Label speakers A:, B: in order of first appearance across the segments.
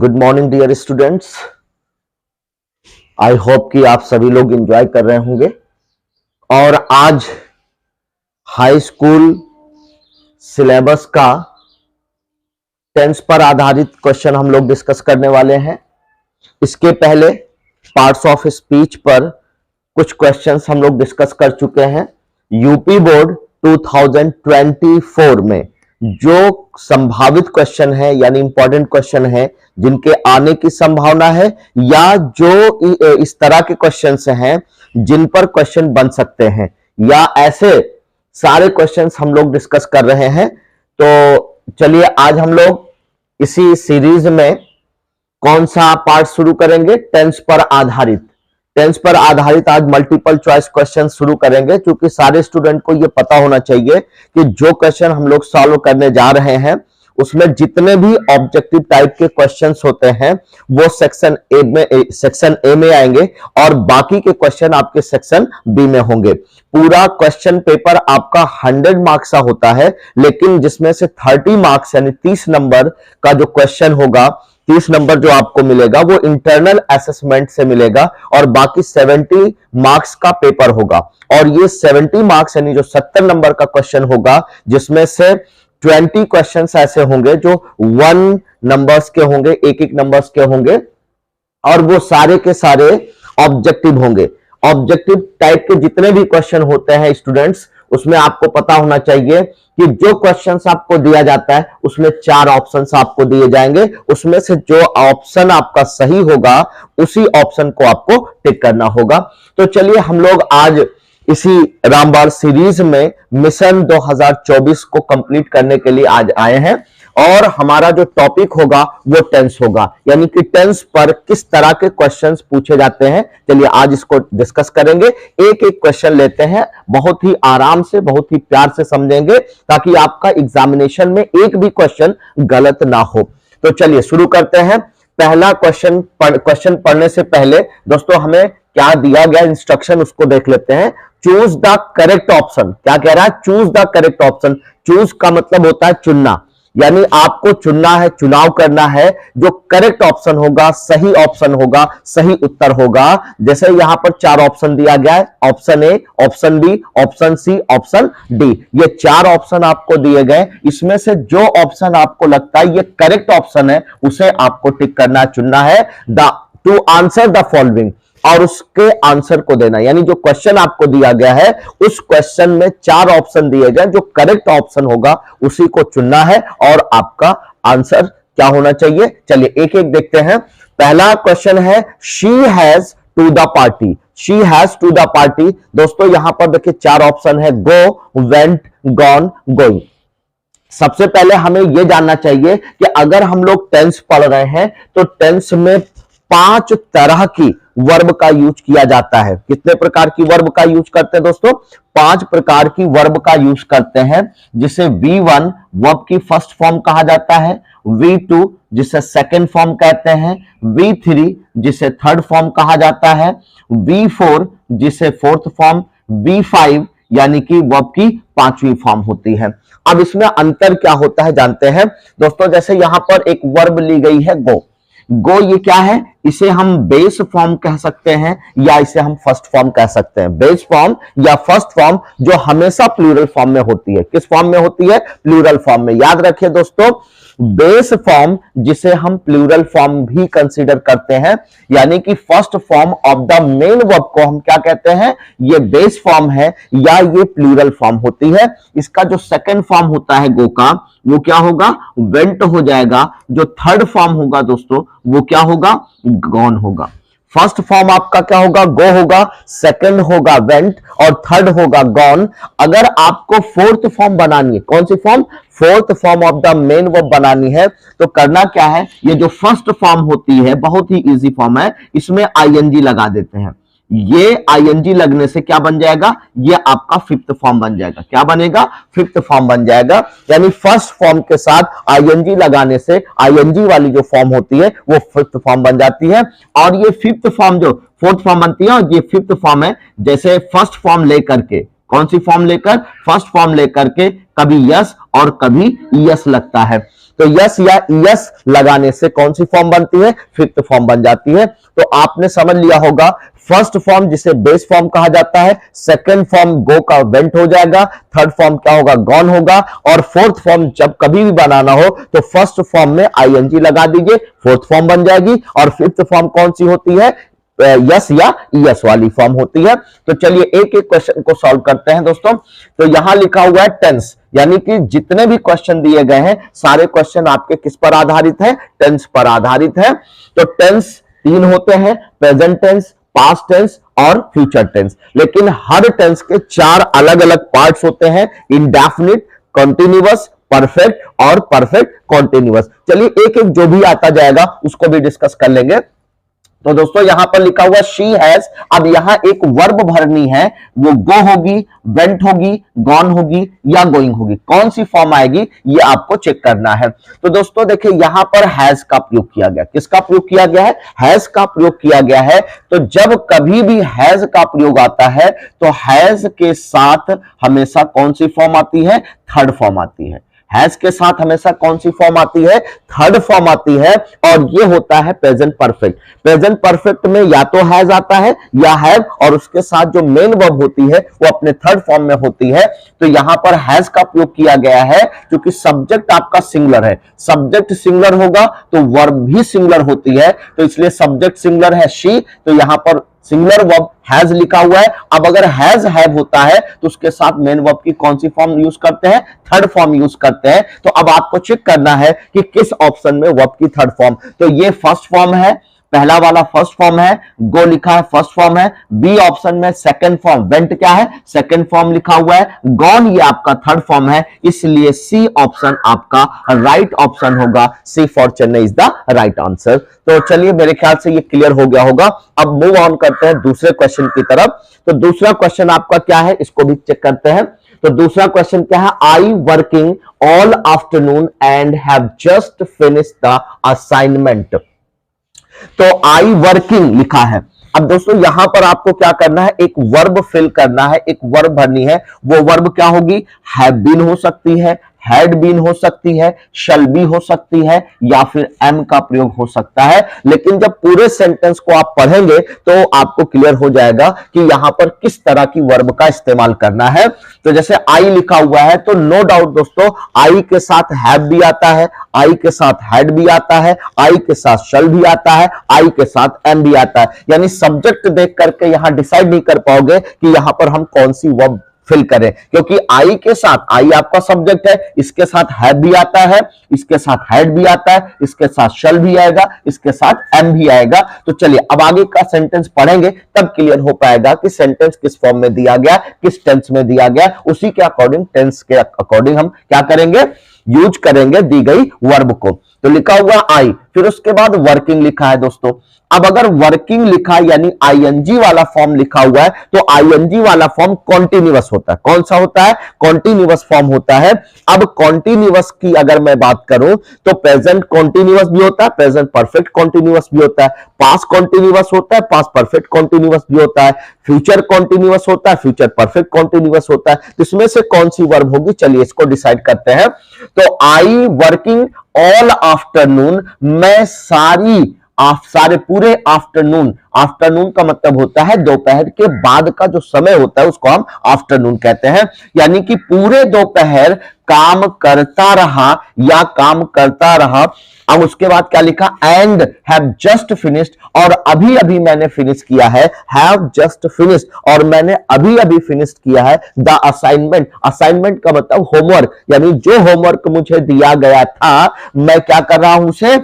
A: Good morning dear students. I hope कि आप सभी लोग एंजॉय कर रहे होंगे। और आज हाई स्कूल सिलेबस का टेंस पर आधारित क्वेश्चन हम लोग डिस्कस करने वाले हैं। इसके पहले पार्ट्स ऑफ स्पीच पर कुछ क्वेश्चंस हम लोग डिस्कस कर चुके हैं। यूपी बोर्ड 2024 में जो संभावित क्वेश्चन है यानी इंपॉर्टेंट क्वेश्चन है जिनके आने की संभावना है या जो इस तरह के क्वेश्चंस हैं जिन पर क्वेश्चन बन सकते हैं या ऐसे सारे क्वेश्चंस हम लोग डिस्कस कर रहे हैं। तो चलिए आज हम लोग इसी सीरीज में कौन सा पार्ट शुरू करेंगे? टेंस पर आधारित। टेंस पर आधारित आज मल्टीपल चॉइस क्वेश्चन शुरू करेंगे, क्योंकि सारे स्टूडेंट को यह पता होना चाहिए कि जो क्वेश्चन हम लोग सॉल्व करने जा रहे हैं उसमें जितने भी ऑब्जेक्टिव टाइप के क्वेश्चंस होते हैं वो सेक्शन ए में आएंगे और बाकी के क्वेश्चन आपके सेक्शन बी में होंगे। पूरा क्वेश्चन पेपर आपका 100 मार्क्स का होता है, लेकिन जिसमें से 30 मार्क्स यानी 30 नंबर का जो क्वेश्चन होगा, 30 नंबर जो आपको मिलेगा वो इंटरनल असेसमेंट से मिलेगा और बाकी 70 मार्क्स का पेपर होगा। और ये 70 मार्क्स यानी जो 70 नंबर का क्वेश्चन होगा जिसमें से 20 क्वेश्चंस ऐसे होंगे जो 1 नंबर्स के होंगे, एक नंबर्स के होंगे और वो सारे के सारे ऑब्जेक्टिव होंगे। ऑब्जेक्टिव टाइप के जितने भी क्वेश्चन होते हैं स्टूडेंट्स, उसमें आपको पता होना चाहिए कि जो क्वेश्चंस आपको दिया जाता है उसमें 4 ऑप्शंस आपको दिए जाएंगे, उसमें से जो ऑप्शन आपका सही होगा उसी ऑप्शन को आपको टिक करना होगा। तो चलिए हम लोग आज इसी रामबाण सीरीज में मिशन 2024 को कंप्लीट करने के लिए आज आए हैं और हमारा जो टॉपिक होगा वो टेंस होगा, यानी कि टेंस पर किस तरह के क्वेश्चंस पूछे जाते हैं। चलिए आज इसको डिस्कस करेंगे। एक एक क्वेश्चन लेते हैं, बहुत ही आराम से, बहुत ही प्यार से समझेंगे ताकि आपका एग्जामिनेशन में एक भी क्वेश्चन गलत ना हो। तो चलिए शुरू करते हैं। पहला क्वेश्चन पढ़ने से पहले दोस्तों हमें क्या दिया गया इंस्ट्रक्शन उसको देख लेते हैं। Choose the correct option. क्या कह रहा है? Choose the correct option. Choose का मतलब होता है चुनना, यानी आपको चुनना है, चुनाव करना है जो करेक्ट ऑप्शन होगा, सही ऑप्शन होगा, सही उत्तर होगा। जैसे यहां पर 4 ऑप्शन दिया गया है, option A, option B, option C, option D. ये 4 ऑप्शन आपको दिए गए, इसमें से जो ऑप्शन आपको लगता है ये करेक्ट ऑप्शन है उसे आपको टिक करना, चुनना है। टू आंसर द फॉलोइंग, और उसके आंसर को देना, यानी जो क्वेश्चन आपको दिया गया है उस क्वेश्चन में 4 ऑप्शन दिए गए, जो करेक्ट ऑप्शन होगा उसी को चुनना है और आपका आंसर क्या होना चाहिए। चलिए एक एक देखते हैं। पहला क्वेश्चन है she has to the party. She has to the party. दोस्तों यहां पर देखिए 4 ऑप्शन है, गो, वेंट, गॉन, गोइंग। सबसे पहले हमें यह जानना चाहिए कि अगर हम लोग टेंस पढ़ रहे हैं तो टेंस में 5 तरह की वर्ब का यूज किया जाता है। कितने प्रकार की वर्ब का यूज करते हैं दोस्तों? 5 प्रकार की वर्ब का यूज करते हैं, जिसे V1 वर्ब की फर्स्ट फॉर्म कहा जाता है, V2 जिसे सेकंड फॉर्म कहते हैं, V3 जिसे थर्ड फॉर्म कहा जाता है, V4 जिसे फोर्थ फॉर्म, V5 यानी कि वर्ब की 5वीं फॉर्म होती है। अब इसमें अंतर क्या होता है जानते हैं दोस्तों। जैसे यहां पर एक वर्ब ली गई है गो। गो ये क्या है? इसे हम बेस फॉर्म कह सकते हैं या इसे हम फर्स्ट फॉर्म कह सकते हैं। बेस फॉर्म या फर्स्ट फॉर्म जो हमेशा प्लूरल फॉर्म में होती है। किस फॉर्म में होती है? प्लूरल फॉर्म में। याद रखिए दोस्तों, बेस फॉर्म जिसे हम प्लूरल फॉर्म भी कंसीडर करते हैं, यानी कि first form of the main verb को हम क्या कहते हैं? ये बेस फॉर्म है या ये प्लूरल फॉर्म होती है। इसका जो सेकंड फॉर्म होता है गो का, वो क्या होगा? वेंट हो जाएगा। जो थर्ड फॉर्म होगा दोस्तों वो क्या होगा? गॉन होगा। फर्स्ट फॉर्म आपका क्या होगा? गो होगा, सेकंड होगा वेंट और थर्ड होगा गॉन। अगर आपको फोर्थ फॉर्म बनानी है, कौन सी form? Fourth form of the main verb बनानी है, तो करना क्या है? ये जो फर्स्ट फॉर्म होती है बहुत ही इजी फॉर्म है, इसमें आईएनजी लगा देते हैं। ये आईएनजी लगने से क्या बन जाएगा? ये आपका फिफ्थ फॉर्म बन जाएगा। क्या बनेगा? फिफ्थ फॉर्म बन जाएगा। यानी फर्स्ट फॉर्म के साथ आईएनजी लगाने से आईएनजी वाली जो फॉर्म होती है वो फिफ्थ फॉर्म बन जाती है। और ये फिफ्थ फॉर्म जो फोर्थ फॉर्म बनती है और ये फिफ्थ फॉर्म है, जैसे फर्स्ट फॉर्म लेकर के, कौन सी फॉर्म लेकर? फर्स्ट फॉर्म लेकर के कभी यस और कभी यस लगता है। तो यस या यस लगाने से कौन सी फॉर्म बनती है? फिफ्थ फॉर्म बन जाती है। तो आपने समझ लिया होगा फर्स्ट फॉर्म जिसे बेस फॉर्म कहा जाता है, सेकंड फॉर्म गो का वेंट हो जाएगा, थर्ड फॉर्म क्या होगा? गॉन होगा, और फोर्थ फॉर्म जब कभी भी बनाना हो तो फर्स्ट फॉर्म में आईएनजी लगा दीजिए, फोर्थ फॉर्म बन जाएगी। और फिफ्थ फॉर्म कौन सी होती है? यस या यस वाली फॉर्म होती है। तो चलिए एक एक क्वेश्चन को सॉल्व करते हैं दोस्तों। तो यहां लिखा हुआ है टेंस, यानी कि जितने भी क्वेश्चन दिए गए हैं सारे क्वेश्चन आपके किस पर आधारित है? टेंस पर आधारित है। तो टेंस तीन होते हैं, प्रेजेंट टेंस, पास्ट टेंस और फ्यूचर टेंस। लेकिन हर टेंस के चार अलग अलग पार्ट्स होते हैं, इंडेफिनिट, कॉन्टिन्यूअस, परफेक्ट और परफेक्ट कॉन्टिन्यूअस। चलिए एक एक जो भी आता जाएगा उसको भी डिस्कस कर लेंगे। तो दोस्तों यहां पर लिखा हुआ शी हैज, अब यहां एक वर्ब भरनी है, वो गो होगी, वेंट होगी, गॉन होगी या गोइंग होगी, कौन सी फॉर्म आएगी ये आपको चेक करना है। तो दोस्तों देखिए यहां पर हैज का प्रयोग किया गया, किसका प्रयोग किया गया है? हैज का प्रयोग किया गया है। तो जब कभी भी हैज का प्रयोग आता है तो हैज के साथ हमेशा कौन सी फॉर्म आती है? थर्ड फॉर्म आती है। हैज के साथ हमेशा कौन सी फॉर्म आती है? थर्ड फॉर्म आती है, और ये होता है प्रेजेंट परफेक्ट। प्रेजेंट परफेक्ट में या तो हैज आता है या हैव, और उसके साथ जो मेन वर्ब होती है वो अपने थर्ड फॉर्म में होती है। तो यहां पर हैज का प्रयोग किया गया है क्योंकि सब्जेक्ट आपका सिंगुलर है, सब्जेक्ट सिंगुलर होगा तो वर्ब भी सिंगुलर होती है, तो इसलिए सब्जेक्ट सिंगुलर है शी, तो यहां पर सिंगुलर वर्ब हैज लिखा हुआ है। अब अगर हैज हैव होता है तो उसके साथ मेन वर्ब की कौन सी फॉर्म यूज करते हैं? थर्ड फॉर्म यूज करते हैं। तो अब आपको चेक करना है कि किस ऑप्शन में वर्ब की थर्ड फॉर्म। तो ये फर्स्ट फॉर्म है, पहला वाला फर्स्ट फॉर्म है, गो लिखा है फर्स्ट फॉर्म है। बी ऑप्शन में सेकंड फॉर्म, वेंट क्या है? सेकंड फॉर्म लिखा हुआ है। गॉन ये आपका थर्ड फॉर्म है, इसलिए सी ऑप्शन आपका राइट ऑप्शन होगा। C for Chennai is the right answer. तो चलिए मेरे ख्याल से ये क्लियर हो गया होगा। अब मूव ऑन करते हैं दूसरे क्वेश्चन की तरफ। तो दूसरा क्वेश्चन आपका क्या है इसको भी चेक करते हैं। तो दूसरा क्वेश्चन क्या है? I working all afternoon and have just finished the assignment. तो आई वर्किंग लिखा है। अब दोस्तों यहां पर आपको क्या करना है? एक वर्ब फिल करना है, एक वर्ब भरनी है। वो वर्ब क्या होगी? हैव बीन हो सकती है, हैड बीन हो सकती है, शैल बी हो सकती है, या फिर एम का प्रयोग हो सकता है। लेकिन जब पूरे सेंटेंस को आप पढ़ेंगे तो आपको क्लियर हो जाएगा कि यहां पर किस तरह की वर्ब का इस्तेमाल करना है। तो जैसे आई लिखा हुआ है तो नो डाउट दोस्तों आई के साथ हैव भी आता है, आई के साथ हैड भी आता है, आई के साथ शैल भी आता है, आई के साथ एम भी आता है। यानी सब्जेक्ट देख करके यहां डिसाइड नहीं कर पाओगे कि यहां पर हम कौन सी वर्ब फिल करें, क्योंकि आई के साथ, आई आपका सब्जेक्ट है, इसके साथ हैव भी आता है, इसके साथ हैड भी आता है, इसके साथ शैल भी आएगा, इसके साथ एम भी आएगा। तो चलिए अब आगे का सेंटेंस पढ़ेंगे तब क्लियर हो पाएगा कि सेंटेंस किस फॉर्म में दिया गया, किस टेंस में दिया गया। उसी के अकॉर्डिंग, टेंस के अकॉर्डिंग हम क्या करेंगे? यूज करेंगे दी गई वर्ब को। तो लिखा हुआ आई, फिर उसके बाद वर्किंग लिखा है दोस्तों। अब अगर वर्किंग लिखा यानी आईएनजी वाला फॉर्म लिखा हुआ है तो आईएनजी वाला फॉर्म कॉन्टिन्यूअस होता है। कौन सा होता है? कॉन्टिन्यूअस फॉर्म होता है। अब कॉन्टिन्यूअस की अगर मैं बात करूं तो प्रेजेंट कॉन्टिन्यूअस भी होता है, प्रेजेंट परफेक्ट कॉन्टिन्यूअस भी होता है, पास्ट कॉन्टिन्यूअस होता है, पास्ट परफेक्ट कॉन्टिन्यूअस भी होता है, फ्यूचर कॉन्टिन्यूअस होता है, फ्यूचर परफेक्ट कॉन्टिन्यूअस होता है। तो इसमें से कौन सी वर्ब होगी? चलिए इसको डिसाइड करते हैं। तो आई वर्किंग ऑल आफ्टरनून, मैं सारे पूरे आफ्टरनून, आफ्टरनून का मतलब होता है दोपहर के बाद का जो समय होता है उसको हम आफ्टरनून कहते हैं। यानी कि पूरे दोपहर काम करता रहा या काम करता रहा। अब उसके बाद क्या लिखा? एंड हैव जस्ट फिनिश्ड, और अभी अभी मैंने फिनिश किया है, हैव जस्ट फिनिश्ड, और मैंने अभी अभी फिनिश किया है द असाइनमेंट। असाइनमेंट का मतलब होमवर्क, यानी जो होमवर्क मुझे दिया गया था मैं क्या कर रहा हूं उसे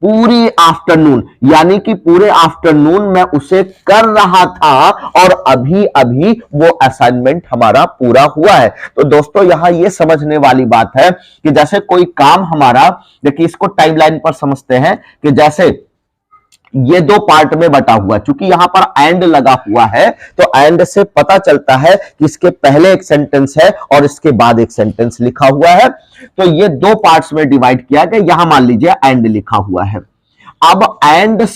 A: पूरी आफ्टरनून, यानी कि पूरे आफ्टरनून मैं उसे कर रहा था और अभी अभी वो असाइनमेंट हमारा पूरा हुआ है। तो दोस्तों यहां ये समझने वाली बात है कि जैसे कोई काम हमारा, देखिए इसको टाइमलाइन पर समझते हैं कि जैसे ये दो पार्ट में बटा हुआ, क्योंकि यहां पर एंड लगा हुआ है तो एंड से पता चलता है कि इसके पहले एक सेंटेंस है और इसके बाद एक सेंटेंस लिखा हुआ है। तो ये दो पार्ट्स में डिवाइड किया गया। यहां मान लीजिए एंड लिखा हुआ है। अब एंड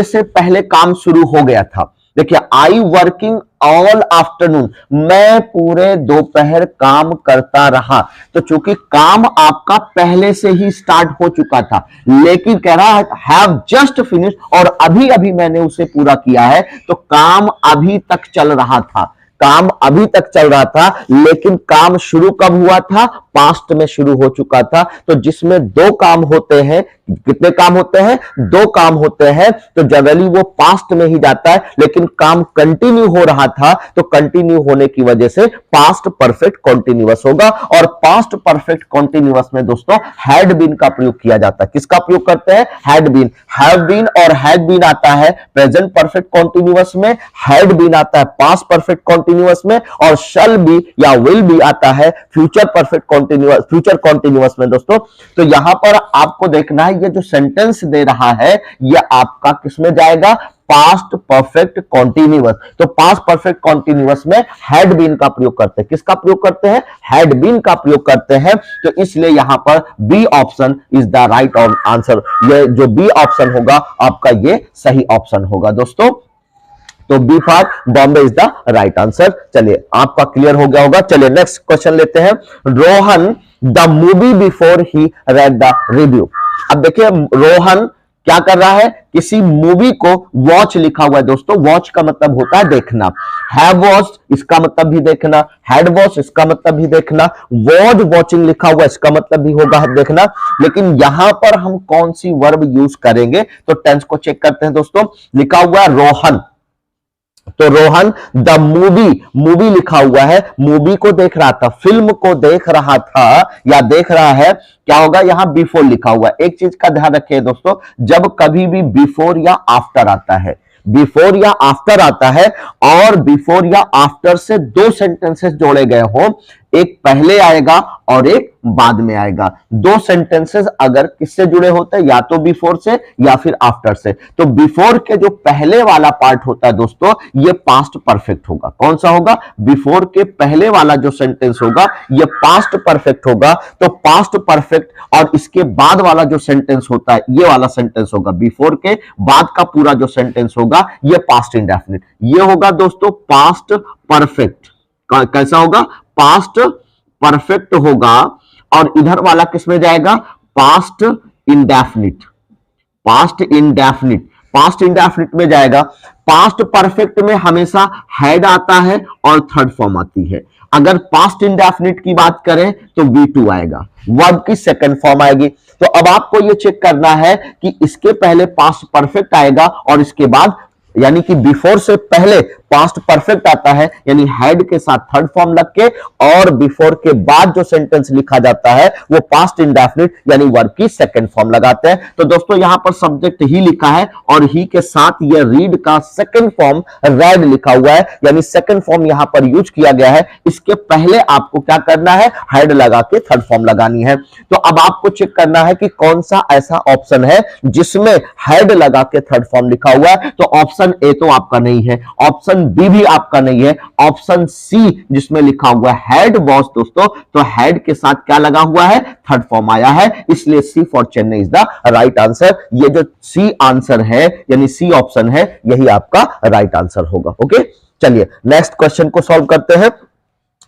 A: से पहले काम शुरू हो गया था, देखिए, आई वर्किंग ऑल आफ्टरनून, मैं पूरे दोपहर काम करता रहा। तो चूंकि काम आपका पहले से ही स्टार्ट हो चुका था, लेकिन कह रहा है हैव जस्ट फिनिश, और अभी अभी मैंने उसे पूरा किया है, तो काम अभी तक चल रहा था। काम अभी तक चल रहा था, लेकिन काम शुरू कब हुआ था? पास्ट में शुरू हो चुका था। तो जिसमें दो काम होते हैं, कितने काम होते हैं? दो काम होते हैं, तो जनरली वो पास्ट में ही जाता है, लेकिन काम कंटिन्यू हो रहा था, तो कंटिन्यू होने की वजह से पास्ट परफेक्ट कॉन्टिन्यूअस होगा। और पास्ट परफेक्ट कॉन्टिन्यूअस में दोस्तों हैड बीन का प्रयोग किया जाता है। किसका प्रयोग करते हैं? Had been. हैव बीन और हैड बीन आता है प्रेजेंट परफेक्ट कॉन्टिन्यूअस में, हैड बीन आता है पास्ट परफेक्ट कॉन्टिन्यूअस में, और शल बी या विल बी आता है future perfect continuous, future continuous में दोस्तों। तो यहां पर आपको देखना है, ये जो सेंटेंस दे रहा है ये आपका किसमें जाएगा? Past perfect continuous. तो पास्ट परफेक्ट कॉन्टिन्यूअस में हैड बीन का प्रयोग करते हैं। किसका प्रयोग करते हैं? हैड बीन का प्रयोग करते हैं। तो इसलिए यहां पर B option is the right answer. ये जो बी ऑप्शन होगा आपका, ये सही ऑप्शन होगा दोस्तों। तो B for Bombay is the right answer. चलिए, आपका क्लियर हो गया होगा। चलिए नेक्स्ट क्वेश्चन लेते हैं। Rohan the movie before he read the review. अब देखिए, रोहन क्या कर रहा है? किसी मूवी को वॉच लिखा हुआ है दोस्तों। वॉच का मतलब होता है देखना। हैव वॉच्ड इसका मतलब भी देखना, हैड वॉच्ड इसका मतलब भी देखना, वॉज वॉचिंग लिखा हुआ इसका मतलब भी होगा देखना। लेकिन यहां पर हम कौन सी वर्ब यूज करेंगे? तो टेंस को चेक करते हैं दोस्तों। लिखा हुआ है रोहन, तो रोहन द मूवी लिखा हुआ है, मूवी को देख रहा था, फिल्म को देख रहा था या देख रहा है। क्या होगा? यहां बिफोर लिखा हुआ है। एक चीज का ध्यान रखिए दोस्तों, जब कभी भी बिफोर या आफ्टर आता है, बिफोर या आफ्टर आता है, और बिफोर या आफ्टर से दो सेंटेंसेस जोड़े गए हो, एक पहले आएगा और एक बाद में आएगा। दो सेंटेंसेस अगर किससे जुड़े होते हैं? या तो बिफोर से या फिर आफ्टर से। तो बिफोर के जो पहले वाला पार्ट होता है दोस्तों, ये पास्ट परफेक्ट होगा। कौन सा होगा? बिफोर के पहले वाला जो सेंटेंस होगा ये पास्ट परफेक्ट होगा। तो पास्ट परफेक्ट, और इसके बाद वाला जो सेंटेंस होता है ये वाला सेंटेंस होगा। बिफोर के बाद का पूरा जो सेंटेंस होगा ये पास्ट इंडेफिनिट, ये होगा दोस्तों पास्ट परफेक्ट। कैसा होगा? पास्ट परफेक्ट होगा। और इधर वाला किसमें जाएगा? Past indefinite. Past indefinite, past indefinite में जाएगा। पास्ट परफेक्ट में हमेशा हैड आता है और थर्ड फॉर्म आती है। अगर पास्ट इंडेफिनिट की बात करें तो V2 आएगा, वर्ब की सेकंड फॉर्म आएगी। तो अब आपको यह चेक करना है कि इसके पहले पास्ट परफेक्ट आएगा और इसके बाद, यानी कि बिफोर से पहले पास्ट परफेक्ट आता है, यानी हैड के साथ थर्ड फॉर्म लग के, और बिफोर के बाद जो सेंटेंस लिखा जाता है वो पास्ट इंडेफिनिट यानी वर्ब की सेकंड फॉर्म लगाते हैं। तो दोस्तों यहां पर सब्जेक्ट ही लिखा है और ही के साथ ये रीड का सेकंड फॉर्म रेड लिखा हुआ है, यानी सेकंड फॉर्म यहां पर यूज किया गया है। इसके पहले आपको क्या करना है? हैड लगा के थर्ड फॉर्म लगानी है। तो अब आपको चेक करना है कि कौन सा ऐसा ऑप्शन है जिसमें हैड लगा के थर्ड फॉर्म लिखा हुआ है। तो ऑप्शन ए तो आपका नहीं है, ऑप्शन बी भी आपका नहीं है, ऑप्शन सी जिसमें लिखा हुआ है हैड वॉच दोस्तों, तो हैड के साथ क्या लगा हुआ है? थर्ड फॉर्म आया है, इसलिए C for Chennai is the right answer. ये जो सी आंसर है यानी सी ऑप्शन है, यही आपका राइट आंसर होगा। ओके, चलिए नेक्स्ट क्वेश्चन को सॉल्व करते हैं।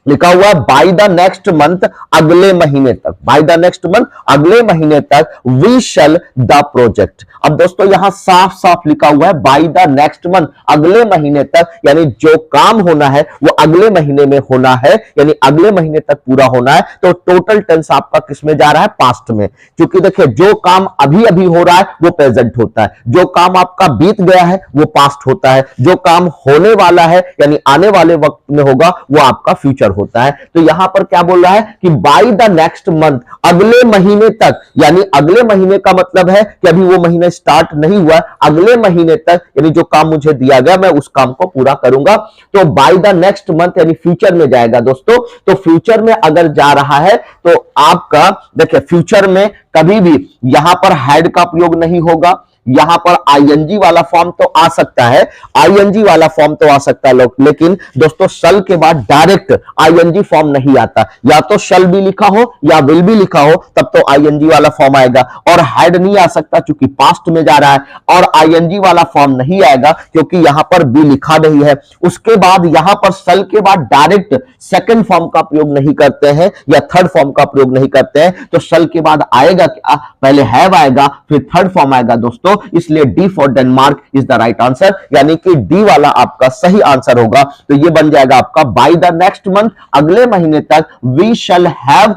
A: लिखा हुआ है बाय द नेक्स्ट मंथ, अगले महीने तक, बाय द नेक्स्ट मंथ अगले महीने तक वी शल द प्रोजेक्ट। अब दोस्तों यहां साफ साफ लिखा हुआ है बाय द नेक्स्ट मंथ, अगले महीने तक, यानी जो काम होना है वो अगले महीने में होना है, यानी अगले महीने तक पूरा होना है। तो टोटल टेंस आपका किसमें जा रहा है? पास्ट में। क्योंकि देखिए जो काम अभी अभी हो रहा है वो प्रेजेंट होता है, जो काम आपका बीत गया है वो पास्ट होता है, जो काम होने वाला है यानी आने वाले वक्त में होगा वो आपका फ्यूचर होता है। तो यहां पर क्या बोल रहा है कि बाय द नेक्स्ट मंथ, अगले महीने तक, यानी अगले महीने का मतलब है कि अभी वो महीना स्टार्ट नहीं हुआ, अगले महीने तक, यानी जो काम मुझे दिया गया मैं उस काम को पूरा करूंगा। तो बाय द नेक्स्ट मंथ यानी फ्यूचर में जाएगा दोस्तों। तो फ्यूचर में अगर जा रहा है तो आपका देखिए फ्यूचर में कभी भी यहां पर हैड का प्रयोग नहीं होगा, यहां पर आईएनजी वाला फॉर्म तो आ सकता है, आईएनजी वाला फॉर्म तो आ सकता है लेकिन दोस्तों शल के बाद डायरेक्ट आईएनजी फॉर्म नहीं आता, या तो शल भी लिखा हो या विल भी लिखा हो तब तो आईएनजी वाला फॉर्म आएगा, और हैड नहीं आ सकता क्योंकि पास्ट में जा रहा है, और आईएनजी वाला फॉर्म नहीं आएगा क्योंकि यहां पर बी लिखा नहीं है। उसके बाद यहां पर शल के बाद डायरेक्ट सेकंड फॉर्म का प्रयोग नहीं करते हैं या थर्ड फॉर्म का प्रयोग नहीं करते हैं, तो शल के बाद आएगा क्या, पहले हैव आएगा फिर थर्ड फॉर्म आएगा दोस्तों, इसलिए D for Denmark is the right answer, यानी कि डी वाला आपका सही आंसर होगा। तो ये बन जाएगा आपका बाय द नेक्स्ट मंथ, अगले महीने तक we shall have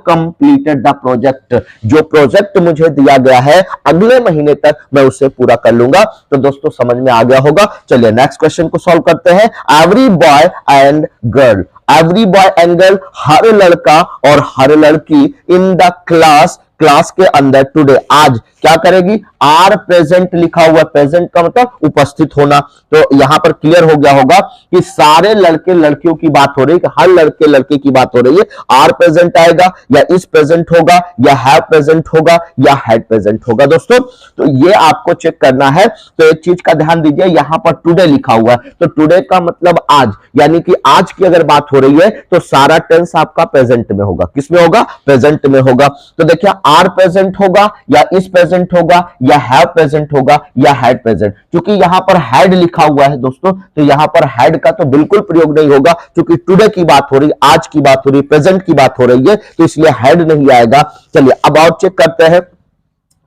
A: completed the project, जो प्रोजेक्ट मुझे दिया गया है अगले महीने तक मैं उसे पूरा कर लूंगा। तो दोस्तों समझ में आ गया होगा। चलिए नेक्स्ट क्वेश्चन को सॉल्व करते हैं। Every boy and girl, every boy and girl, हर लड़का और हर लड़की इन द क्लास, क्लास के अंदर टुडे, आज क्या करेगी, आर प्रेजेंट लिखा हुआ, प्रेजेंट का मतलब उपस्थित होना, तो यहां पर क्लियर हो गया होगा कि सारे लड़के लड़कियों की बात हो रही है, हर लड़के लड़के की बात हो रही है। आर प्रेजेंट आएगा या इज प्रेजेंट होगा या हैव प्रेजेंट होगा या हैड प्रेजेंट होगा दोस्तों, तो ये आपको चेक करना है। तो एक चीज का ध्यान दीजिए, यहां पर टुडे लिखा हुआ है, तो टुडे का मतलब आज, यानी कि आज की अगर बात हो रही है तो सारा टेंस आपका प्रेजेंट में होगा, किसमें होगा, प्रेजेंट में होगा। तो देखिए आर प्रेजेंट होगा या इज प्रेजेंट होगा या हैव प्रेजेंट होगा या हैड प्रेजेंट, क्योंकि यहां पर हैड लिखा हुआ है दोस्तों, तो यहां पर हैड का तो बिल्कुल प्रयोग नहीं होगा, क्योंकि टुडे की बात हो रही, आज की बात हो रही, प्रेजेंट की बात हो रही है, तो इसलिए हैड नहीं आएगा। चलिए अब और चेक करते हैं,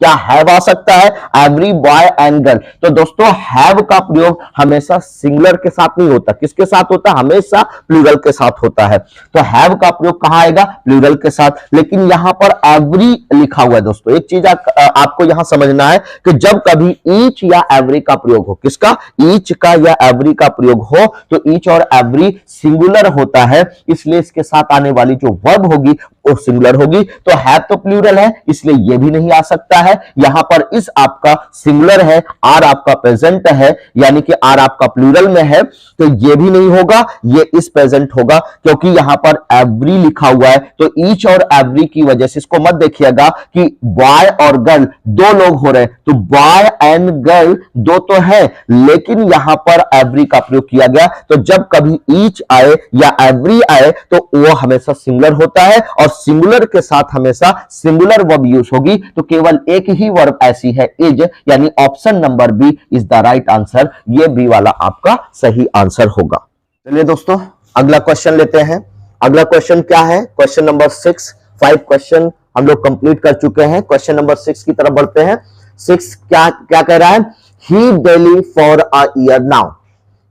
A: क्या हैव आ सकता है, एवरी बॉय एंड गर्ल। तो दोस्तों हैव का प्रयोग हमेशा सिंगुलर के साथ नहीं होता, किसके साथ होता है, हमेशा प्लूरल के साथ होता है। तो हैव का प्रयोग कहां आएगा, प्लूरल के साथ, लेकिन यहां पर एवरी लिखा हुआ है दोस्तों। एक चीज आपको यहां समझना है कि जब कभी ईच या एवरी का प्रयोग हो, किसका, ईच का या एवरी का प्रयोग हो, तो ईच और एवरी सिंगुलर होता है, इसलिए इसके साथ आने वाली जो वर्ब होगी वो सिंगुलर होगी। तो हैव तो प्लूरल है, इसलिए ये भी नहीं आ सकता है। यहां पर इस आपका सिंगुलर है, आर आपका प्रेजेंट है, यानी कि आर आपका प्लूरल में है, तो ये भी नहीं होगा, ये इस प्रेजेंट होगा, क्योंकि यहां पर एवरी लिखा हुआ है। तो ईच और एवरी की वजह से इसको मत देखिएगा कि बॉय और गर्ल दो लोग हो रहे हैं, तो बॉय एंड गर्ल दो तो है, लेकिन यहां पर एवरी का प्रयोग किया गया। तो जब कभी ईच आए या एवरी आए तो वो हमेशा सिंगुलर होता है, और सिंगुलर के साथ हमेशा सिंगुलर वर्ब यूज होगी। तो केवल एक ही वर्ब ऐसी है, इज, यानी option number B is the right answer, ये बी वाला आपका सही आंसर होगा। चलिए दोस्तों अगला क्वेश्चन लेते हैं। अगला क्वेश्चन क्या है, क्वेश्चन नंबर 6। 5 क्वेश्चन हम लोग कंप्लीट कर चुके हैं, क्वेश्चन नंबर 6 की तरफ बढ़ते हैं। 6 क्या क्या कह रहा है, he daily for a year now,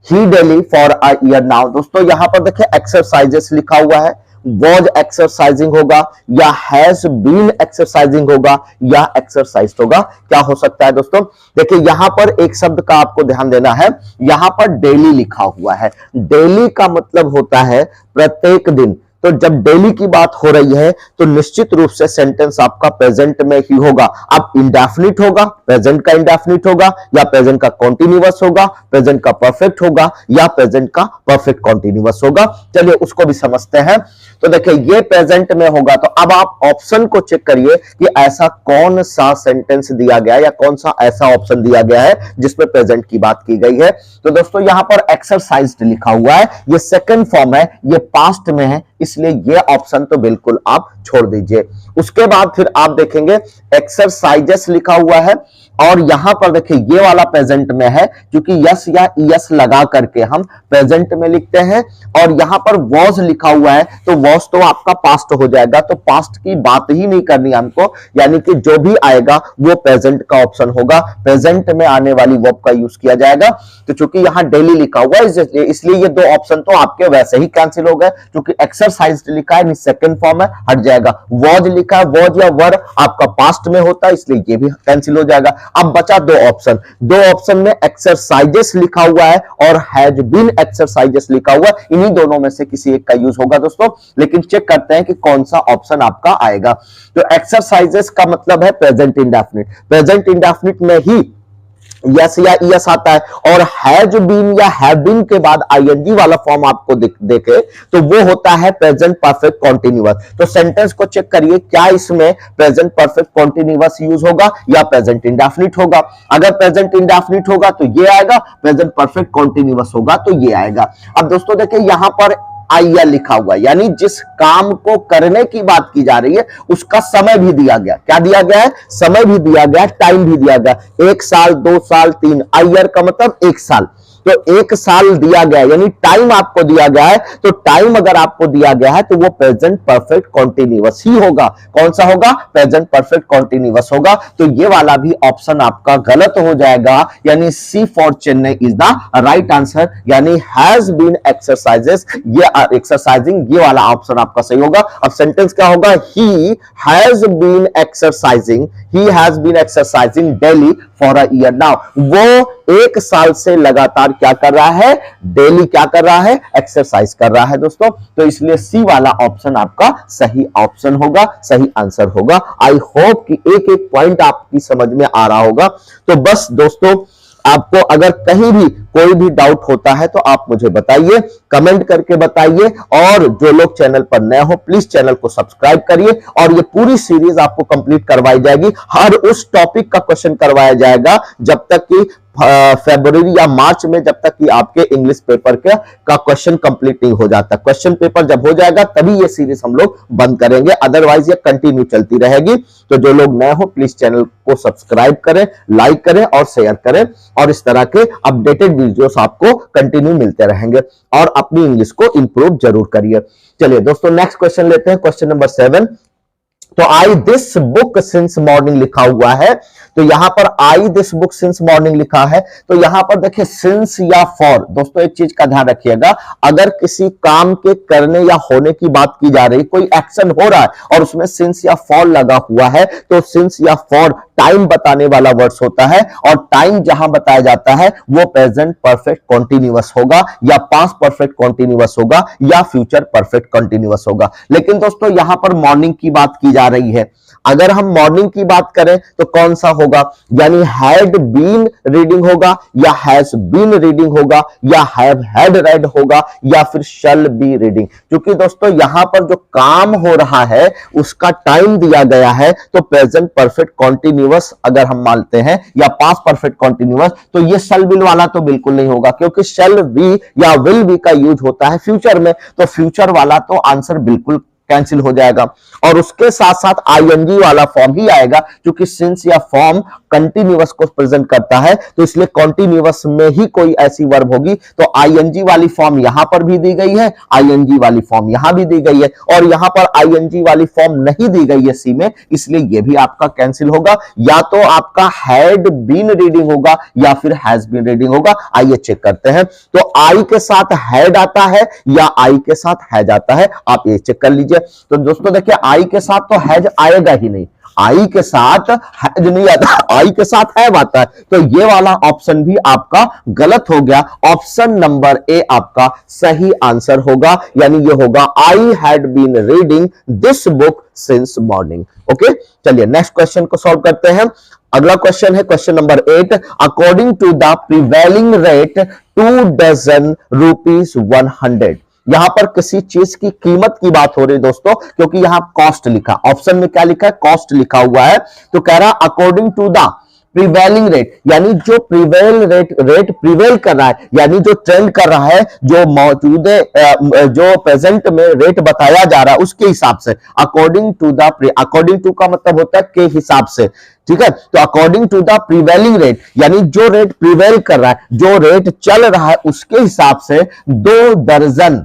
A: he daily for a year now. दोस्तों यहां पर देखिए एक्सरसाइजेस लिखा हुआ है, वॉज एक्सरसाइजिंग होगा या हैज बीन एक्सरसाइजिंग होगा या एक्सरसाइज होगा, क्या हो सकता है दोस्तों। देखिए यहां पर एक शब्द का आपको ध्यान देना है, यहां पर डेली लिखा हुआ है, डेली का मतलब होता है प्रत्येक दिन। तो जब डेली की बात हो रही है तो निश्चित रूप से सेंटेंस आपका प्रेजेंट में ही होगा। अब इंडेफिनिट होगा, प्रेजेंट का इंडेफिनिट होगा, या प्रेजेंट का कॉन्टिन्यूअस होगा, प्रेजेंट का परफेक्ट होगा, या प्रेजेंट का परफेक्ट कॉन्टिन्यूअस होगा। चलिए उसको भी समझते हैं। तो देखिए ये प्रेजेंट में होगा, तो अब आप ऑप्शन को चेक करिए कि ऐसा कौन सा सेंटेंस दिया गया है या कौन सा ऐसा ऑप्शन दिया गया है जिसमें प्रेजेंट की बात की गई है। तो दोस्तों यहां पर एक्सरसाइज्ड लिखा हुआ है, ये सेकंड फॉर्म है, ये पास्ट में है, इसलिए ये ऑप्शन तो बिल्कुल आप छोड़ दीजिए। उसके बाद फिर आप देखेंगे एक्सरसाइजेस लिखा हुआ है, और यहां पर देखिए ये वाला प्रेजेंट में है, क्योंकि यस या यस लगा करके हम प्रेजेंट में लिखते हैं। और यहां पर वॉज लिखा हुआ है, तो वॉज तो आपका पास्ट हो जाएगा, तो पास्ट की बात ही नहीं करनी हमको, यानी कि जो भी आएगा वो प्रेजेंट का ऑप्शन होगा, प्रेजेंट में आने वाली वर्ब का यूज किया जाएगा। तो चूंकि यहां डेली लिखा हुआ है इसलिए ये दो ऑप्शन तो आपके वैसे ही कैंसिल हो गए, क्योंकि एक्सरसाइज लिखा है सेकंड फॉर्म है, हट जाएगा। वॉज लिखा है, वॉज या वर आपका पास्ट में होता है, इसलिए ये भी कैंसिल हो जाएगा। अब बचा दो ऑप्शन, दो ऑप्शन में एक्सरसाइजेस लिखा हुआ है और हैज बीन एक्सरसाइजेस लिखा हुआ है, इन्हीं दोनों में से किसी एक का यूज होगा दोस्तों। लेकिन चेक करते हैं कि कौन सा ऑप्शन आपका आएगा। तो एक्सरसाइजेस का मतलब है प्रेजेंट इंडेफिनिट, प्रेजेंट इंडेफिनिट में ही यस या यस आता है, और हैज बीन या हैव बीन के बाद आईएनजी वाला फॉर्म आपको देखे तो वो होता है प्रेजेंट परफेक्ट कॉन्टिन्यूअस। तो सेंटेंस को चेक करिए, क्या इसमें प्रेजेंट परफेक्ट कॉन्टिन्यूअस यूज होगा या प्रेजेंट इंडेफिनिट होगा। अगर प्रेजेंट इंडेफिनिट होगा तो ये आएगा, प्रेजेंट परफेक्ट कॉन्टिन्यूअस होगा तो ये आएगा। अब दोस्तों देखिए यहां पर आइया लिखा हुआ, यानी जिस काम को करने की बात की जा रही है उसका समय भी दिया गया। क्या दिया गया है? समय भी दिया गया, टाइम भी दिया गया। 1 साल, 2 साल, 3, आयर का मतलब 1 साल, तो 1 साल दिया गया, यानी टाइम आपको दिया गया है। तो टाइम अगर आपको दिया गया है तो वो प्रेजेंट परफेक्ट कॉन्टिन्यूअस ही होगा। कौन सा होगा? प्रेजेंट परफेक्ट कॉन्टिन्यूअस होगा। तो ये वाला भी ऑप्शन आपका गलत हो जाएगा, यानी C for Chennai is the right answer, यानी हैज बीन एक्सरसाइजेस, ये एक्सरसाइजिंग, ये वाला ऑप्शन आपका सही होगा। अब सेंटेंस क्या होगा? He has been exercising, he has been exercising daily for a year. Now वो 1 साल से लगातार क्या कर रहा है? डेली क्या कर रहा है? एक्सरसाइज कर रहा है दोस्तों। तो इसलिए सी वाला ऑप्शन आपका सही ऑप्शन होगा, सही आंसर होगा। आई होप कि एक एक पॉइंट आपकी समझ में आ रहा होगा। तो बस दोस्तों, आपको अगर कहीं भी कोई भी डाउट होता है तो आप मुझे बताइए, कमेंट करके बताइए, और जो लोग चैनल पर नए हो प्लीज चैनल को सब्सक्राइब करिए। और ये पूरी सीरीज आपको कंप्लीट करवाई जाएगी, हर उस टॉपिक का क्वेश्चन करवाया जाएगा जब तक कि फरवरी या मार्च में, जब तक कि आपके इंग्लिश पेपर का क्वेश्चन कंप्लीट नहीं हो जाता। क्वेश्चन पेपर जब हो जाएगा तभी ये सीरीज हम लोग बंद करेंगे, अदरवाइज ये कंटिन्यू चलती रहेगी। तो जो लोग नए हो प्लीज चैनल को सब्सक्राइब करें, लाइक करें और शेयर करें, और इस तरह के अपडेटेड वीडियोस आपको कंटिन्यू मिलते रहेंगे। और अपनी इंग्लिश को इंप्रूव जरूर करिए। चलिए दोस्तों, नेक्स्ट क्वेश्चन लेते हैं, क्वेश्चन नंबर 7। तो आई दिस बुक सिंस मॉर्निंग लिखा हुआ है, तो यहां पर आई दिस बुक सिंस मॉर्निंग लिखा है। तो यहां पर देखिए सिंस या फॉर, दोस्तों एक चीज का ध्यान रखिएगा, अगर किसी काम के करने या होने की बात की जा रही, कोई एक्शन हो रहा है और उसमें सिंस या फॉर लगा हुआ है, तो सिंस या फॉर टाइम बताने वाला वर्ड्स होता है, और टाइम जहां बताया जाता है वो प्रेजेंट परफेक्ट कॉन्टिन्यूअस होगा, या पास्ट परफेक्ट कॉन्टिन्यूअस होगा, या फ्यूचर परफेक्ट कॉन्टिन्यूअस होगा। लेकिन दोस्तों यहां पर मॉर्निंग की बात की जा रही है, अगर हम मॉर्निंग की बात करें तो कौन सा होगा? यानी हैड बीन रीडिंग होगा, या हैज बीन रीडिंग होगा, या हैव हैड रेड होगा, या फिर शैल बी रीडिंग। क्योंकि दोस्तों यहां पर जो काम हो रहा है उसका टाइम दिया गया है, तो प्रेजेंट परफेक्ट कॉन्टिन्यूअस अगर हम मानते हैं, या पास्ट परफेक्ट कॉन्टिन्यूअस, तो ये शैल बी वाला तो बिल्कुल नहीं होगा, क्योंकि शैल बी या विल बी का यूज होता है फ्यूचर में, तो फ्यूचर वाला तो आंसर बिल्कुल कैंसिल हो जाएगा। और उसके साथ साथ आईएनजी वाला फॉर्म ही आएगा, क्योंकि सिंस या फॉर्म कंटिन्यूअस को प्रेजेंट करता है, तो इसलिए कंटिन्यूअस में ही कोई ऐसी वर्ब होगी। तो आईएनजी वाली फॉर्म यहां पर भी दी गई है, आईएनजी वाली फॉर्म यहां भी दी गई है, और यहां पर आईएनजी वाली फॉर्म नहीं दी गई है सी में, इसलिए यह भी आपका कैंसिल होगा। या तो आपका हैड बीन रीडिंग होगा या फिर हैज बीन रीडिंग होगा। आइए चेक करते हैं। तो आई के साथ हैड आता है या आई के साथ हैज आता है, आप ये चेक कर लीजिए। तो दोस्तों देखिए आई के साथ तो हैज आएगा ही नहीं, आई के साथ हैज नहीं आता, आई के साथ हैव आता है। तो ये वाला ऑप्शन भी आपका गलत हो गया। ऑप्शन नंबर ए आपका सही आंसर होगा, यानी ये होगा I had been reading this book since morning. Okay, चलिए नेक्स्ट क्वेश्चन को सॉल्व करते हैं। अगला क्वेश्चन है question number 8। According to the prevailing rate 2 dozen rupees 100। यहां पर किसी चीज की कीमत की बात हो रही है दोस्तों, क्योंकि यहां कॉस्ट लिखा, ऑप्शन में क्या लिखा है? कॉस्ट लिखा हुआ है। तो कह रहा according to the prevailing rate, यानी जो रेट प्रिवेल कर रहा है, यानी जो ट्रेंड कर रहा है, जो मौजूद जो प्रेजेंट में रेट बताया जा रहा है उसके हिसाब से। अकॉर्डिंग टू का मतलब होता है के हिसाब से, ठीक है। तो according to the prevailing rate, यानी जो रेट प्रिवेल कर रहा है, जो रेट चल रहा है उसके हिसाब से 2 दर्जन,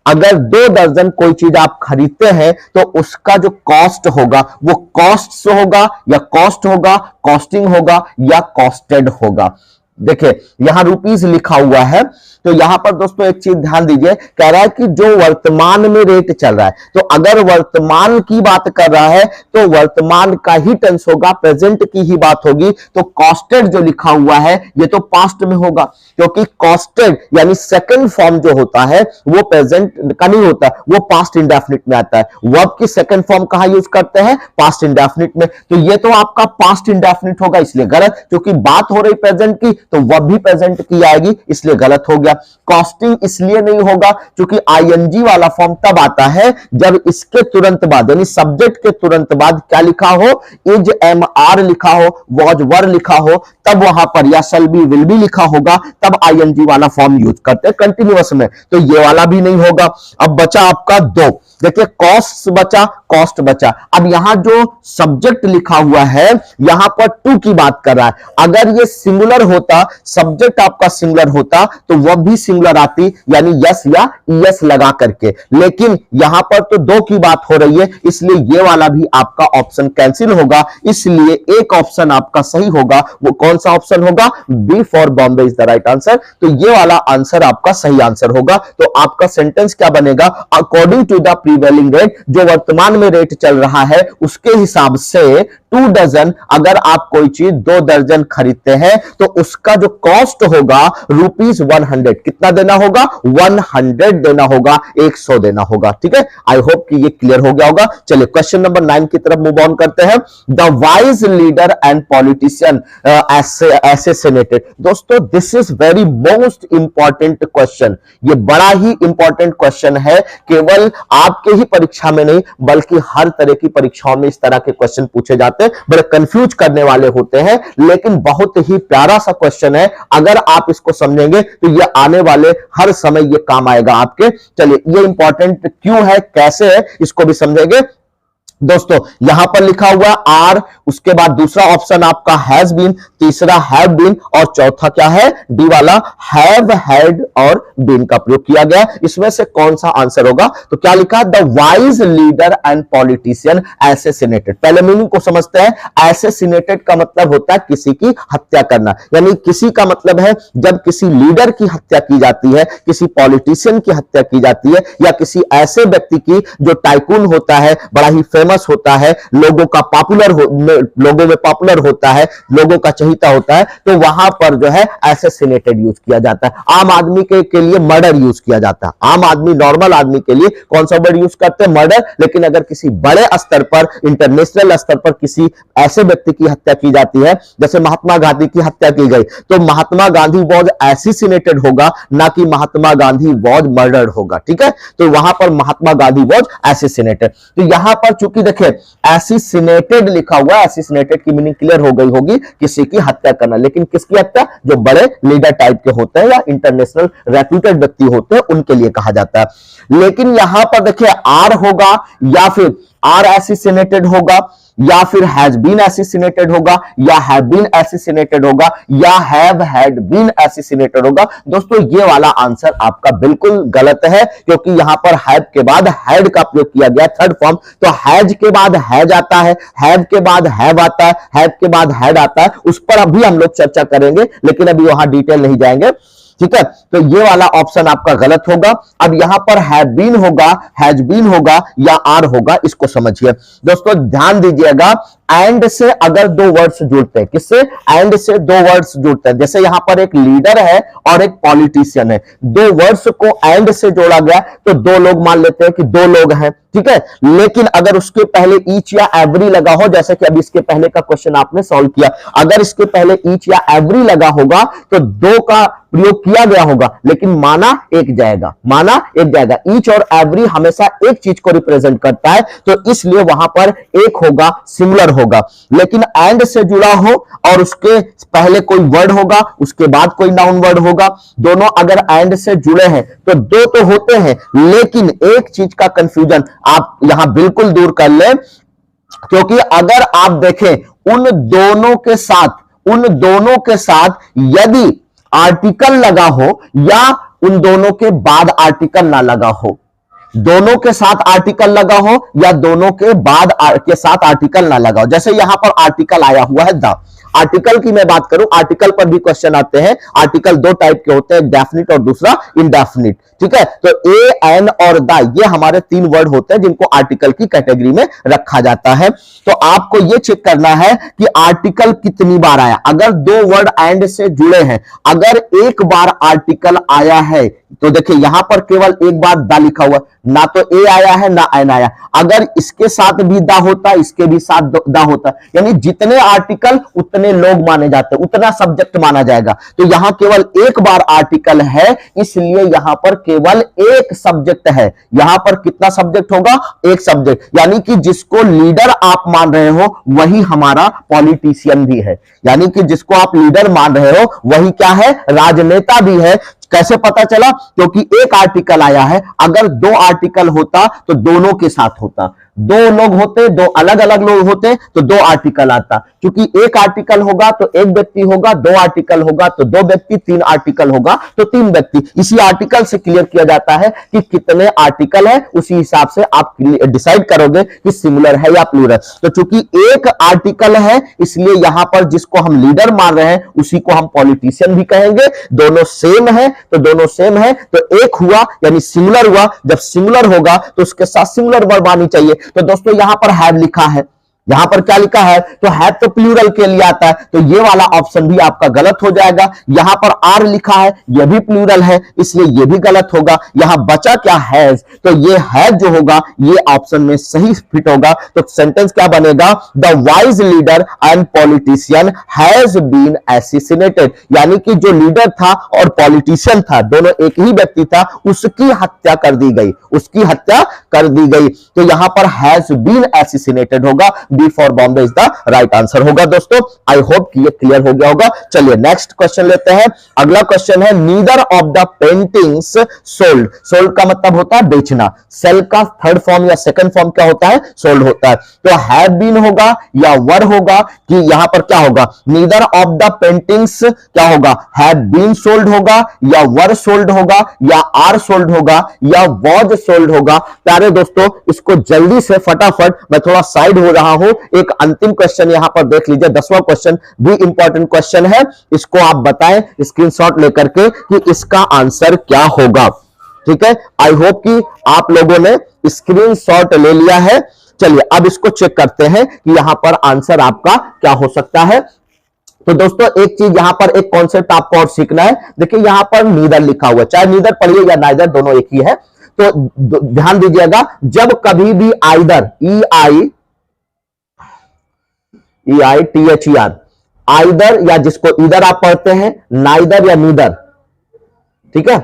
A: अगर 2 दर्जन कोई चीज आप खरीदते हैं तो उसका जो कॉस्ट होगा वो कॉस्ट से होगा, या कॉस्ट होगा, कॉस्टिंग होगा, या कॉस्टेड होगा। देखिए यहां रुपीस लिखा हुआ है, तो यहां पर दोस्तों एक चीज ध्यान दीजिए, कह रहा है कि जो वर्तमान में रेट चल रहा है, तो अगर वर्तमान की बात कर रहा है तो वर्तमान का ही टेंस होगा, प्रेजेंट की ही बात होगी। तो कॉस्टेड जो लिखा हुआ है ये तो पास्ट में होगा, क्योंकि कॉस्टेड यानी सेकंड फॉर्म जो होता है वो प्रेजेंट का नहीं होता, वो पास्ट इंडेफिनिट में आता है। वर्ब की सेकंड फॉर्म कहां यूज करते हैं? पास्ट इंडेफिनिट में। तो ये तो आपका पास्ट इंडेफिनिट होगा, इसलिए गलत, क्योंकि बात हो रही प्रेजेंट की तो वर्ब भी प्रेजेंट की आएगी, इसलिए गलत हो गया। कॉस्टिंग इसलिए नहीं होगा क्योंकि आईएनजी वाला फॉर्म तब आता है जब इसके तुरंत बाद यानी सब्जेक्ट के तुरंत बाद क्या लिखा हो? इज, एम, आर लिखा हो, वॉज, वर लिखा हो, तब वहां पर या शैल बी, विल बी लिखा होगा, तब आईएनजी वाला फॉर्म यूज करते हैं कंटिन्यूअस में। तो ये वाला भी नहीं होगा। अब बचा आपका दो, देखिए कॉस्ट बचा, कॉस्ट बचा। अब यहां जो सब्जेक्ट लिखा हुआ है यहां पर टू की बात कर रहा है। अगर ये सिंगुलर होता, सब्जेक्ट आपका सिंगुलर होता तो वह भी सिंगुलर आती, यानी यस या यस लगा करके, लेकिन यहां पर तो दो की बात हो रही है, इसलिए ये वाला भी आपका ऑप्शन कैंसिल होगा। इसलिए एक ऑप्शन आपका सही होगा, वो कौन सा ऑप्शन होगा? B for Bombay is the right answer. तो ये वाला आंसर आपका सही आंसर होगा। तो आपका सेंटेंस क्या बनेगा? According to the prevailing rate, जो वर्तमान में रेट चल रहा है उसके हिसाब से 2 डजन, अगर आप कोई चीज 2 दर्जन खरीदते हैं तो उसका जो कॉस्ट होगा ₹100। कितना देना होगा? 100 देना होगा, 100 देना होगा। ठीक है, आई होप कि ये क्लियर हो गया होगा। चलिए क्वेश्चन नंबर 9 की तरफ मूव ऑन करते हैं। The wise leader and politician assassinated। दोस्तों this is very most important question, ये बड़ा ही इंपॉर्टेंट क्वेश्चन है। केवल आपके ही परीक्षा में नहीं बल्कि हर तरह की परीक्षाओं में इस तरह के क्वेश्चन पूछे जाते हैं, बड़े कंफ्यूज करने वाले होते हैं, लेकिन बहुत ही प्यारा सा क्वेश्चन है। अगर आप इसको समझेंगे तो ये आने वाले हर समय ये काम आएगा आपके। चलिए ये इंपॉर्टेंट क्यों है, कैसे है, इसको भी समझेंगे। दोस्तों यहां पर लिखा हुआ आर, उसके बाद दूसरा ऑप्शन आपका हैज बीन, तीसरा हैव बीन, और चौथा क्या है? डी वाला हैव, हैड और बीन का प्रयोग किया गया। इसमें से कौन सा आंसर होगा? तो क्या लिखा? The wise leader and politician assassinated। पहले मीनिंग को समझते हैं। assassinated का मतलब होता है किसी की हत्या करना, यानी किसी का मतलब है जब किसी लीडर की हत्या की जाती है, किसी पॉलिटिशियन की हत्या की जाती है, या किसी ऐसे व्यक्ति की जो टाइकून होता है, बड़ा ही फेमस होता है, लोगों का लोगों में पॉपुलर होता है, लोगों का चहीता होता है, तो वहां पर जो है assassinated यूज किया जाता है। आम आदमी के लिए मर्डर यूज किया जाता है। आम आदमी, नॉर्मल आदमी के लिए कौन सा वर्ड यूज करते हैं? मर्डर। लेकिन अगर किसी बड़े स्तर पर, इंटरनेशनल स्तर पर किसी ऐसे व्यक्ति की हत्या की जाती है, जैसे महात्मा गांधी की हत्या की गई, तो महात्मा गांधी वॉज assassinated होगा, ना कि महात्मा गांधी वॉज मर्डर्ड होगा। ठीक है, तो वहां पर महात्मा गांधी वॉज assassinated। तो यहां पर चूंकि देखिए assassinated लिखा हुआ, assassinated की मीनिंग क्लियर हो गई होगी, किसी की हत्या करना। लेकिन किसकी हत्या? जो बड़े लीडर टाइप के होते हैं या इंटरनेशनल रेप्यूटेड व्यक्ति होते हैं, उनके लिए कहा जाता है। लेकिन यहां पर देखिए आर होगा, या फिर आर assassinated होगा, या फिर हैज बीन assassinated होगा, या हैव बीन assassinated होगा, या हैव हैड बीन assassinated होगा। दोस्तों ये वाला आंसर आपका बिल्कुल गलत है, क्योंकि यहां पर हैव के बाद हैड का प्रयोग किया गया, थर्ड फॉर्म। तो हैज के बाद हैज आता है, हैव के बाद हैव आता है, हैव के बाद हैड आता है। उस पर अभी हम लोग चर्चा करेंगे, लेकिन अभी वहां डिटेल नहीं जाएंगे। ठीक है, तो ये वाला ऑप्शन आपका गलत होगा। अब यहां पर हैव बीन होगा, हैज बीन होगा, या आर होगा, इसको समझिए। दोस्तों ध्यान दीजिएगा, एंड से अगर 2 वर्ड्स जुड़ते हैं, किससे? एंड से 2 वर्ड्स जुड़ते हैं। जैसे यहां पर एक लीडर है और एक पॉलिटिशियन है, 2 वर्ड्स को एंड से जोड़ा गया तो 2 लोग मान लेते हैं कि 2 लोग हैं। ठीक है, लेकिन अगर उसके पहले ईच या एवरी लगा हो, जैसे कि अभी इसके पहले का क्वेश्चन आपने सॉल्व किया, अगर इसके पहले ईच या एवरी लगा होगा तो 2 का प्रयोग किया गया होगा, लेकिन माना एक जाएगा, माना एक जाएगा। ईच और एवरी हमेशा एक चीज को रिप्रेजेंट करता है, तो इसलिए वहां पर एक होगा, सिमिलर होगा। लेकिन एंड से जुड़ा हो और उसके पहले कोई वर्ड होगा, उसके बाद कोई नाउन वर्ड होगा, दोनों अगर एंड से जुड़े हैं तो 2 तो होते हैं, लेकिन एक चीज का कंफ्यूजन आप यहां बिल्कुल दूर कर लें, क्योंकि अगर आप देखें उन दोनों के साथ यदि आर्टिकल लगा हो या उन दोनों के बाद आर्टिकल ना लगा हो, दोनों के साथ आर्टिकल लगा हो या दोनों के बाद के साथ आर्टिकल ना लगा हो। जैसे यहां पर आर्टिकल आया हुआ है द, आर्टिकल की मैं बात करूं, आर्टिकल पर भी क्वेश्चन आते हैं। आर्टिकल दो टाइप के होते हैं, डेफिनिट और दूसरा इनडेफिनिट। ठीक है, तो ए, एन और द ये हमारे तीन वर्ड होते हैं जिनको आर्टिकल की कैटेगरी में रखा जाता है। तो आपको ये चेक करना है कि आर्टिकल कितनी बार आया। अगर दो वर्ड एंड से जुड़े हैं, अगर एक बार आर्टिकल आया है तो देखिए यहां पर केवल एक बार द लिखा हुआ, ना तो ए आया है ना एन आया। अगर इसके साथ भी द होता, इसके भी साथ द होता, यानी जितने आर्टिकल उतने लोग माने जाते हैं, उतना सब्जेक्ट माना जाएगा। तो यहां केवल एक बार आर्टिकल है, इसलिए यहां पर केवल एक सब्जेक्ट है। यहां पर कितना सब्जेक्ट होगा? एक सब्जेक्ट, यानी कि जिसको लीडर आप मान रहे हो वही हमारा पॉलिटिशियन भी है। यानी कि जिसको आप लीडर मान रहे हो वही क्या है? राजनेता भी है। कैसे पता चला? क्योंकि एक आर्टिकल आया है। अगर दो आर्टिकल होता तो दोनों के साथ होता, दो लोग होते, दो अलग अलग लोग होते तो दो आर्टिकल आता। क्योंकि एक आर्टिकल होगा तो एक व्यक्ति होगा, दो आर्टिकल होगा तो दो व्यक्ति, तीन आर्टिकल होगा तो तीन व्यक्ति। इसी आर्टिकल से क्लियर किया जाता है कि कितने आर्टिकल है, उसी हिसाब से आप डिसाइड करोगे कि सिंगुलर है या प्लूरल। तो चूंकि एक आर्टिकल है इसलिए यहां पर जिसको हम लीडर मान रहे हैं उसी को हम पॉलिटिशियन भी कहेंगे। दोनों सेम है तो दोनों सेम है तो एक हुआ यानी सिंगुलर हुआ। जब सिंगुलर होगा तो उसके साथ सिंगुलर वर्ब आनी चाहिए। तो दोस्तों यहां पर हैव लिखा है, यहां पर क्या लिखा है? तो हैव तो प्लूरल के लिए आता है, तो ये वाला ऑप्शन भी आपका गलत हो जाएगा। यहां पर आर लिखा है, यह भी प्लूरल है, इसलिए यह भी गलत होगा। यहां बचा क्या? हैज, तो ये हैज जो होगा ये ऑप्शन में सही फिट होगा। तो सेंटेंस क्या बनेगा? The wise leader and politician has been assassinated, यानी कि जो लीडर था और पॉलिटिशियन था, दोनों एक ही व्यक्ति था, उसकी हत्या कर दी गई, उसकी हत्या कर दी गई। तो यहां पर हैज बीन एसिसिनेटेड होगा। B for Bombay is the right answer होगा। दोस्तों आई होप कि ये क्लियर हो गया होगा। चलिए नेक्स्ट क्वेश्चन लेते हैं। अगला क्वेश्चन है neither of the paintings sold. Sold का मतलब होता है बेचना। सेल का थर्ड फॉर्म या सेकंड फॉर्म क्या होता है? सोल्ड होता है। तो हैव बीन होगा या वर होगा कि यहां पर क्या होगा? नीदर ऑफ द पेंटिंग्स क्या होगा? हैव बीन सोल्ड होगा या वर सोल्ड होगा या आर सोल्ड होगा या वॉज सोल्ड होगा। प्यारे दोस्तों इसको जल्दी से फटाफट, मैं थोड़ा साइड हो रहा हूं, एक अंतिम क्वेश्चन यहां पर देख लीजिए। 10वां क्वेश्चन भी इंपॉर्टेंट क्वेश्चन है, इसको आप बताएं स्क्रीनशॉट लेकर के कि इसका आंसर क्या होगा। ठीक है, आई होप कि आप लोगों ने स्क्रीनशॉट ले लिया है। चलिए अब इसको चेक करते हैं कि यहां पर आंसर आपका क्या हो सकता है। तो दोस्तों एक चीज यहां पर, एक कॉन्सेप्ट आपको और सीखना है। देखिए यहां पर नीदर लिखा हुआ है, चाहे नीदर पढ़िए या नाइदर, दोनों एक ही है। तो ध्यान दीजिएगा, जब कभी भी आइदर, EITHER, आइदर या जिसको इधर आप पढ़ते हैं, नाइदर या नीदर, ठीक है,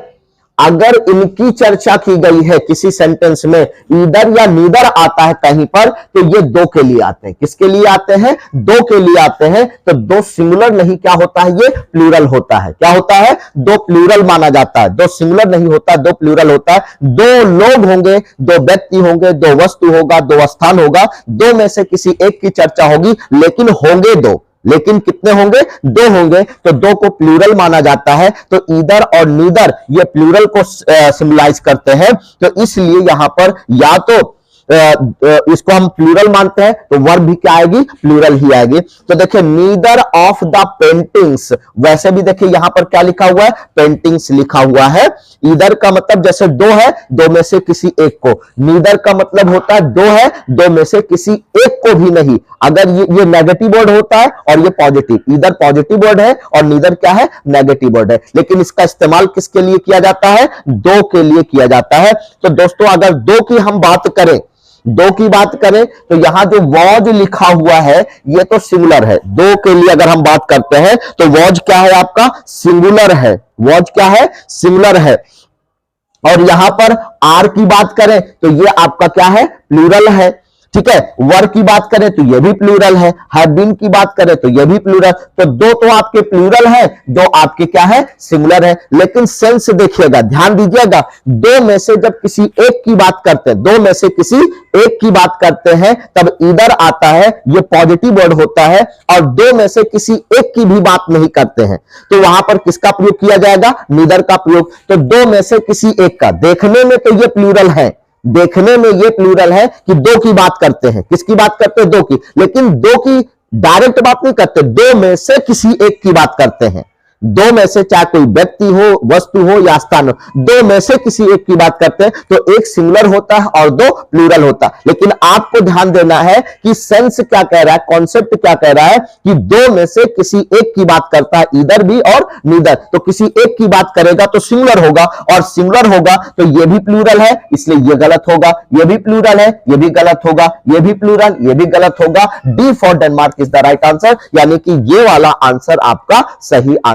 A: अगर इनकी चर्चा की गई है किसी सेंटेंस में, इधर या नीदर आता है कहीं पर, तो ये दो के लिए आते हैं। किसके लिए आते हैं? दो के लिए आते हैं। तो दो सिंगुलर नहीं क्या होता है? ये प्लूरल होता है। क्या होता है? दो प्लूरल माना जाता है। दो सिंगुलर नहीं होता, दो प्लूरल होता है। दो लोग होंगे, दो व्यक्ति होंगे, दो वस्तु होगा, दो स्थान होगा, दो में से किसी एक की चर्चा होगी, लेकिन होंगे दो। लेकिन कितने होंगे? दो होंगे। तो दो को प्लूरल माना जाता है। तो ईदर और नीदर ये प्लूरल को सिंबलाइज करते हैं। तो इसलिए यहां पर या तो इसको हम प्लूरल मानते हैं तो वर्ब भी क्या आएगी? प्लूरल ही आएगी। तो देखिए नीदर ऑफ द पेंटिंग्स, वैसे भी देखिए यहां पर क्या लिखा हुआ है? पेंटिंग्स लिखा हुआ है। ईदर का मतलब जैसे दो है, दो में से किसी एक को। नीदर का मतलब होता है दो है, दो में से किसी एक को भी नहीं। अगर ये नेगेटिव वर्ड होता है और ये पॉजिटिव, ईदर पॉजिटिव वर्ड है और नीदर क्या है? नेगेटिव वर्ड है। लेकिन इसका इस्तेमाल किसके लिए किया जाता है? दो के लिए किया जाता है। तो दोस्तों अगर दो की हम बात करें, दो की बात करें तो यहां जो वॉज लिखा हुआ है ये तो सिंगुलर है। दो के लिए अगर हम बात करते हैं तो वॉज क्या है आपका? सिंगुलर है। वॉज क्या है? सिंगुलर है। और यहां पर आर की बात करें तो ये आपका क्या है? प्लूरल है। ठीक है, वर की बात करें तो यह भी प्लूरल है। हैव बीन की बात करें तो यह भी प्लूरल। तो दो तो आपके प्लूरल है, दो आपके क्या है? सिंगुलर है। लेकिन सेंस देखिएगा, ध्यान दीजिएगा, दो में से जब किसी एक की बात करते हैं, दो में से किसी एक की बात करते हैं तब इधर आता है, यह पॉजिटिव वर्ड होता है। और दो में से किसी एक की भी बात नहीं करते हैं तो वहां पर किसका प्रयोग किया जाएगा? नीदर का प्रयोग। तो दो में से किसी एक का, देखने में तो यह प्लूरल है, देखने में ये प्लूरल है कि दो की बात करते हैं। किसकी बात करते हैं? दो की। लेकिन दो की डायरेक्ट बात नहीं करते, दो में से किसी एक की बात करते हैं। दो में से, चाहे कोई व्यक्ति हो, वस्तु हो या स्थान हो, दो में से किसी एक की बात करते हैं तो एक सिंगुलर होता है और दो प्लूरल होता है। लेकिन आपको ध्यान देना है कि सेंस क्या कह रहा है, कॉन्सेप्ट क्या कह रहा है कि दो में से किसी एक की बात करता है, इधर भी और नीदर। तो किसी एक की बात करेगा तो सिंगुलर होगा, और सिंगुलर होगा तो ये भी प्लूरल है, इसलिए ये गलत होगा। ये भी प्लूरल है, ये भी गलत होगा। ये भी प्लूरल, ये भी गलत होगा। D for Denmark is the right answer, यानी कि ये वाला आंसर आपका सही आंसर